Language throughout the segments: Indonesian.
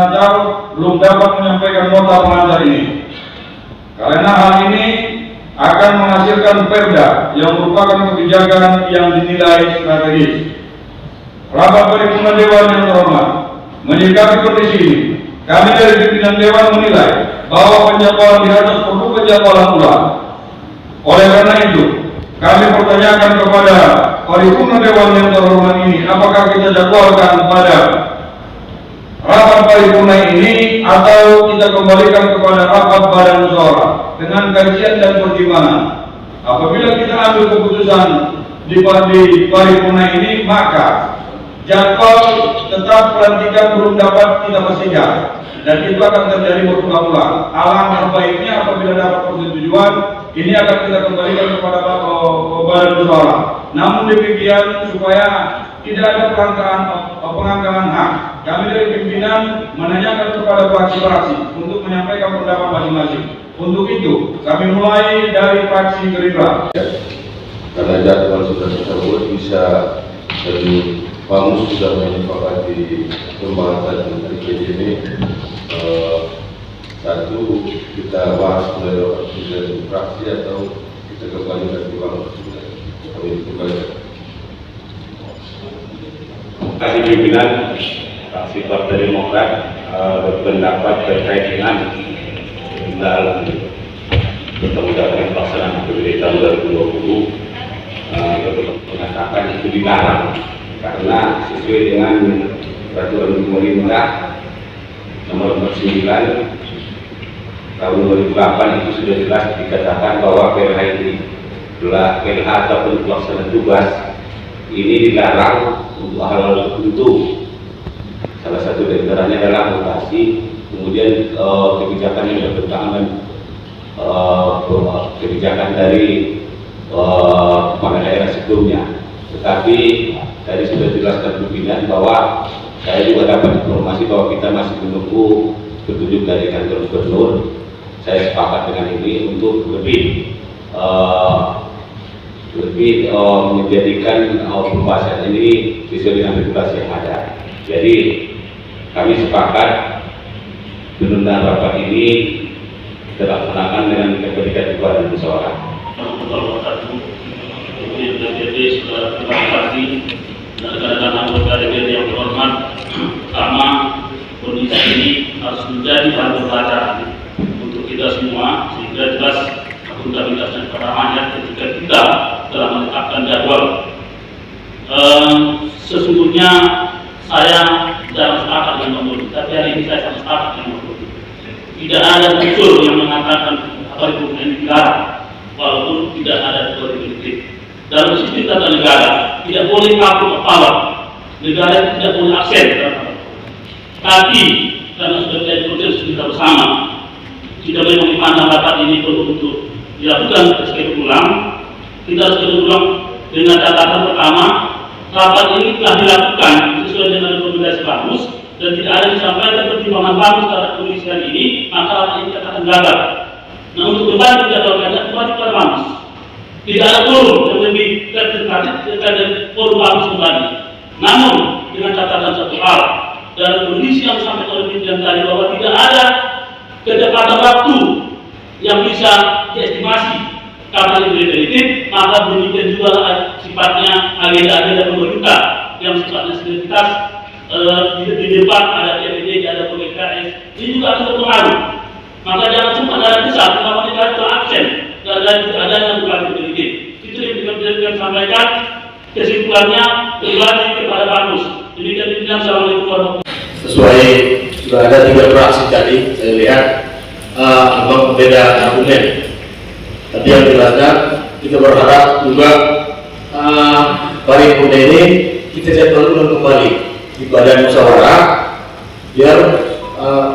Natal belum dapat menyampaikan nota pengantar ini. Karena hal ini akan menghasilkan perda yang merupakan kebijakan yang dinilai strategis. Rapat paripurna Dewan yang terhormat, menyikapi kondisi ini, kami dari pimpinan Dewan menilai bahwa penjadwalan di atas perlu penjadwalan ulang. Oleh karena itu, kami pertanyakan kepada paripurna Dewan yang terhormat ini, apakah kita jadwalkan pada rapat paripurna ini atau kita kembalikan kepada rapat badan musyawarah dengan kajian dan pertimbangan. Apabila kita ambil keputusan di paripurna ini, maka jadwal tetap pelantikan belum dapat kita pastikan dan itu akan terjadi berulang-ulang. Alangkah baiknya apabila dapat persetujuan, ini akan kita kembalikan kepada badan musyawarah. Namun demikian, supaya tidak ada pengangkangan hak, kami dari pimpinan menanyakan kepada fraksi-fraksi untuk menyampaikan pendapat masing-masing. Untuk itu, kami mulai dari fraksi Gerindra. Karena jadwal sudah tersebut, bisa dari Pamus sudah menyepakati pembahasan RPJ ini. Satu, kita bahas mulai dari fraksi atau kita kembali ke Pamus. Kasih pimpinan fraksi Partai Demokrat berpendapat terkait dengan dalam bertemu dengan pelaksanaan APBD tahun 2020 mengatakan itu dilarang karena sesuai dengan peraturan pemerintah nomor 9 tahun 2008 itu sudah jelas dikatakan bahwa PLH ini PLH ataupun pelaksanaan tugas ini dilarang untuk hal-hal tertentu. Salah satu dari antaranya adalah mutasi, kemudian kebijakan yang bertentangan kebijakan dari kepala daerah sebelumnya. Tetapi tadi sudah jelaskan pimpinan bahwa saya juga dapat informasi bahwa kita masih menunggu petunjuk dari kantor gubernur. Saya sepakat dengan ini untuk lebih menjadikan pembahasan ini sesuai dengan regulasi yang ada. Jadi kami sepakat penundaan rapat ini dilaksanakan dengan keberikan badan musyawarah. Kemudian DPRD sudah terima kasih dan rekan-rekan anggota DPRD yang terhormat. Pertama, kondisi ini harus menjadi bahan pembelajaran untuk kita semua sehingga jelas akuntabilitas dan kepahamannya ketika kita telah menetapkan jadwal. Sesungguhnya saya jarang sepakat dengan Bang Budi, tapi hari ini saya sangat sepakat dengan Bang Budi. Tidak ada unsur yang mengatakan paripurna ini dilarang, walaupun tidak ada teori politik. Dalam sistem tata negara tidak boleh kapur kepala, negara tidak boleh absen. Tapi karena sudah menjadi proses kita bersama, kita memang dipandang rapat ini perlu untuk dilakukan sekali ulang. Kita harus berulang dengan catatan pertama, rapat ini telah dilakukan sesuai dengan rekomendasi Pamus dan tidak ada disampaikan pertimbangan Pamus terhadap kondisian ini, maka rapat ini akan gagal. Nah, untuk kembali ke jadwalnya kembali kepada Pamus. Tidak ada forum yang lebih terdekat dari forum Pamus kembali. Namun dengan catatan satu hal, dalam kondisi yang sampai oleh pimpinan tadi bahwa tidak ada kedekatan waktu yang bisa diestimasi karena ini definitif, maka demikian juga sifatnya agenda-agenda pemerintah yang sifatnya sinergitas di depan ada PPD, ada PKS, ini juga akan berpengaruh. Maka jangan cuma ada besar, kalau negara itu absen dan tidak adanya bukan definitif. Itu yang kita sampaikan. Kesimpulannya kembali kepada Pamus. Demikian pimpinan. Assalamualaikum warahmatullahi wabarakatuh. Sesuai sudah ada 3 fraksi tadi, saya lihat memang beda argumen. Tapi yang jelasnya kita berharap juga paripurna ini kita jadwal ulang kembali di badan musyawarah biar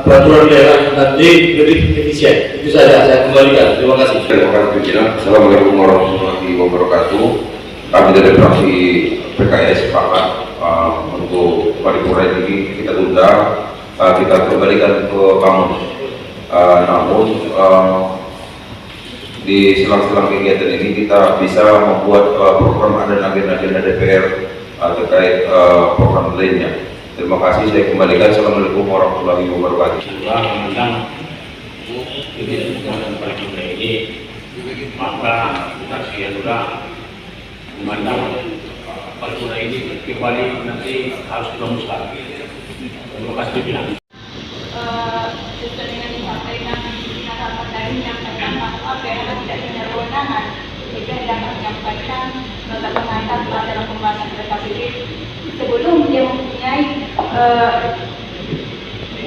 peraturan daerah nanti lebih efisien. Itu saja saya kembalikan. Terima kasih. Terima kasih pimpinan. Assalamualaikum warahmatullahi wabarakatuh. Kami dari fraksi PKS sepakat untuk paripurna ini kita tunda, kita kembalikan ke Pamus. Namun di selang-selang kegiatan ini kita bisa membuat program dan agenda-agenda DPR terkait program lainnya. Terima kasih, saya kembalikan. Assalamualaikum warahmatullahi wabarakatuh. Setelah memandang kebijakan paripurna ini, maka kita segera memandang paripurna ini kembali nanti harus dirumuskan. Terima kasih pimpinan. Sesuai dengan disampaikan pimpinan rapat tadi menyampaikan bahwa PLH tidak punya kewenangan sehingga dapat menyampaikan nota pengantar dalam pembahasan PKPD sebelum dia mempunyai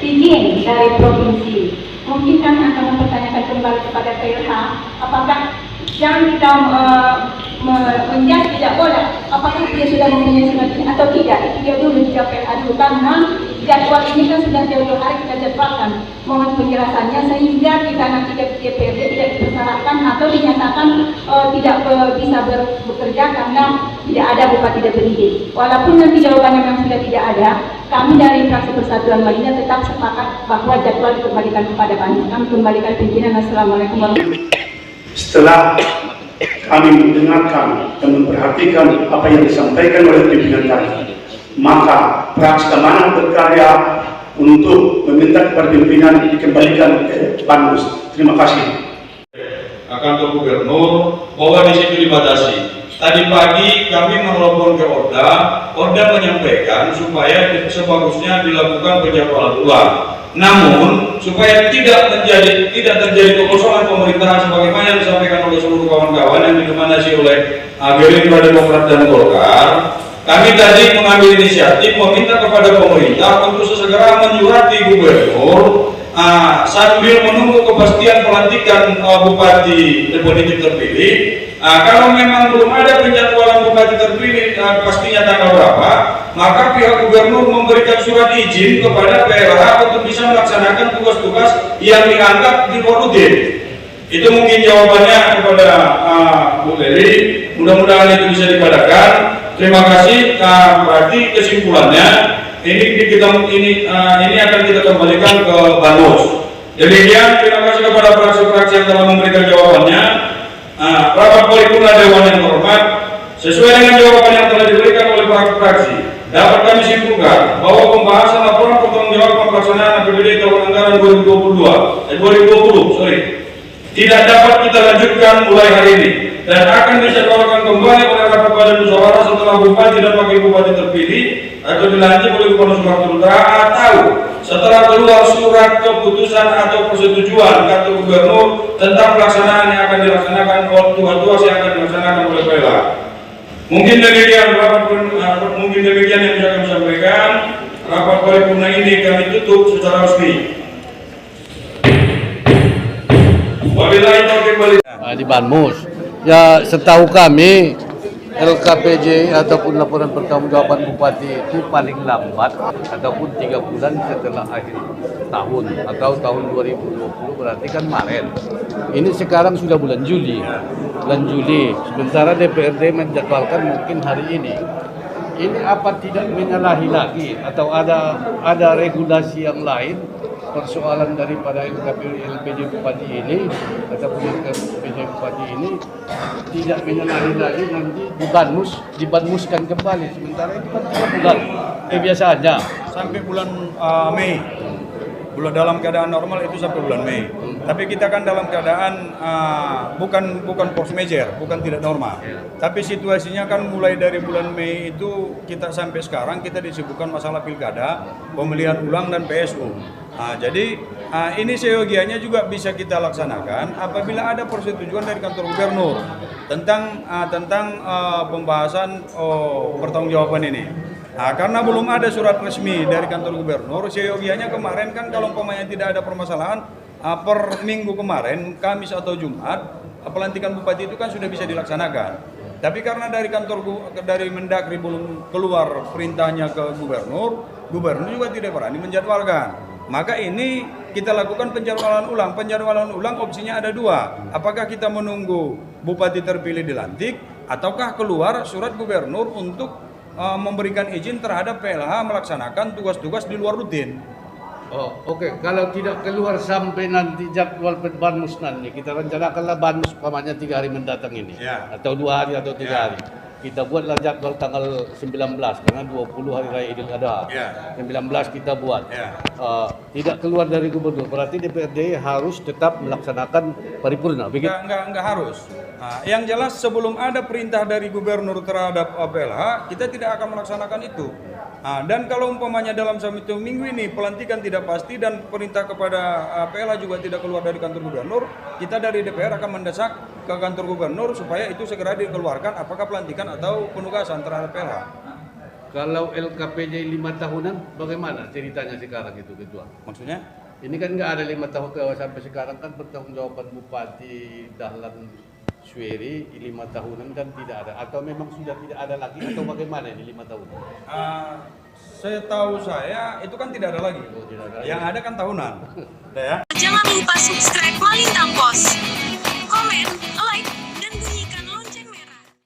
izin dari provinsi. Mungkin kami akan mempertanyakan kembali kepada PLH apakah yang kita menjadi tidak boleh, apakah dia sudah mempunyai surat izin atau tidak. Itu dia dulu jawab PLH dulu, karena jadwal ini kan sudah jauh-jauh hari kita jadwalkan. Mohon penjelasannya sehingga kita nanti DPRD tidak dipersyaratkan atau dinyatakan tidak bisa bekerja karena tidak ada bupati dan berizin. Walaupun nanti jawabannya memang sudah tidak ada, kami dari fraksi Persatuan Madinah tetap sepakat bahwa jadwal dikembalikan kepada Banis. Kami kembalikan pimpinan. Assalamualaikum warahmatullahi wabarakatuh. Setelah kami mendengarkan dan memperhatikan apa yang disampaikan oleh pimpinan tadi, maka fraksi Keamanan berkarya untuk meminta kepada pimpinan dikembalikan ke Banmus. Terima kasih. Kantor Gubernur bahwa di situ dibatasi. Tadi pagi kami menelpon ke Orda menyampaikan supaya sebagusnya dilakukan penjadwalan ulang. Namun supaya tidak terjadi kekosongan pemerintahan sebagaimana yang disampaikan oleh seluruh kawan-kawan yang didominasi oleh Gerindra, Demokrat dan Golkar, kami tadi mengambil inisiatif meminta kepada pemerintah untuk sesegera menyurati gubernur sambil menunggu kepastian pelantikan bupati definitif terpilih. Kalau memang belum ada penjadwalan bupati terpilih pastinya tanggal berapa, maka pihak gubernur memberikan surat izin kepada PLH untuk bisa melaksanakan tugas-tugas yang dianggap di luar rutin. Itu mungkin jawabannya kepada Bu Leli. Mudah-mudahan itu bisa dipadakan. Terima kasih. Berarti kesimpulannya ini akan kita kembalikan ke Banus. Demikian, terima kasih kepada fraksi-fraksi yang telah memberikan jawabannya. Rapat paripurna Dewan yang terhormat, sesuai dengan jawaban yang telah diberikan oleh fraksi, dapat kami simpulkan bahwa pembahasan laporan pertanggungjawaban pelaksanaan APBD tahun anggaran 2020 tidak dapat kita lanjutkan mulai hari ini dan akan dijadwalkan kembali oleh rapat badan musyawarah setelah bupati dan wakil bupati terpilih atau dilantik oleh Gubernur Sumatera Utara atau setelah keluar surat keputusan atau persetujuan kantor gubernur tentang pelaksanaan yang akan dilaksanakan oleh tugas-tugas yang akan dilaksanakan oleh PLH. Mungkin demikian yang bisa kami sampaikan. Rapat paripurna ini kami tutup secara resmi. Wabillahi taufiq wal hidayah. Di Banmus. Ya, setahu kami LKPJ ataupun laporan pertanggungjawaban bupati itu paling lambat ataupun 3 bulan setelah akhir tahun atau tahun 2020, berarti kan Maret. Ini sekarang sudah bulan Juli. Sementara DPRD menjadwalkan mungkin hari ini. Ini apa tidak menyalahi lagi atau ada regulasi yang lain persoalan daripada LPJ Bupati ini ataupun LPJ Bupati ini tidak menyalahi lagi nanti dibanmuskan kembali, sementara itu kan 3 bulan biasanya sampai bulan Mei. Bulan dalam keadaan normal itu sampai bulan Mei. Tapi kita kan dalam keadaan bukan force majeure, bukan tidak normal. Tapi situasinya kan mulai dari bulan Mei itu kita sampai sekarang kita disibukkan masalah pilkada, pemilihan ulang dan PSU. Jadi ini seyogianya juga bisa kita laksanakan apabila ada persetujuan dari kantor gubernur tentang pembahasan pertanggungjawaban ini. Karena belum ada surat resmi dari kantor gubernur, seyogianya kemarin kan kalau umpamanya tidak ada permasalahan per minggu kemarin, Kamis atau Jumat, pelantikan bupati itu kan sudah bisa dilaksanakan. Tapi karena dari Mendagri belum keluar perintahnya ke gubernur juga tidak berani menjadwalkan. Maka ini kita lakukan penjadwalan ulang. Penjadwalan ulang opsinya ada 2. Apakah kita menunggu bupati terpilih dilantik, ataukah keluar surat gubernur untuk memberikan izin terhadap PLH melaksanakan tugas-tugas di luar rutin. Oke. Kalau tidak keluar sampai nanti jadwal Banmus nanti, kita rencanakanlah Banmus pamannya 3 hari mendatang ini, atau 2 hari atau 3 hari. kita buatlah jadwal tanggal 19 karena 20 hari raya Idul Adha. Ya. 19 kita buat. Ya. Tidak keluar dari gubernur, berarti DPRD harus tetap melaksanakan paripurna. Begitu. Enggak harus. Nah, yang jelas sebelum ada perintah dari gubernur terhadap PLH, kita tidak akan melaksanakan itu. Nah, dan kalau umpamanya dalam satu minggu ini pelantikan tidak pasti dan perintah kepada PLH juga tidak keluar dari kantor gubernur, kita dari DPR akan mendesak ke kantor gubernur supaya itu segera dikeluarkan apakah pelantikan atau penugasan terhadap PLH. Kalau LKPJ 5 tahunan, bagaimana ceritanya sekarang itu, Ketua? Maksudnya? Ini kan nggak ada 5 tahun sampai sekarang kan pertanggungjawaban Bupati Dahlan Sueri 5 tahunan kan tidak ada, atau memang sudah tidak ada lagi atau bagaimana ini 5 tahun? Setahu saya itu kan tidak ada lagi. Oh, tidak ada. Yang ada kan tahunan. Udah ya. Jangan lupa subscribe Malintang Pos, komen, like,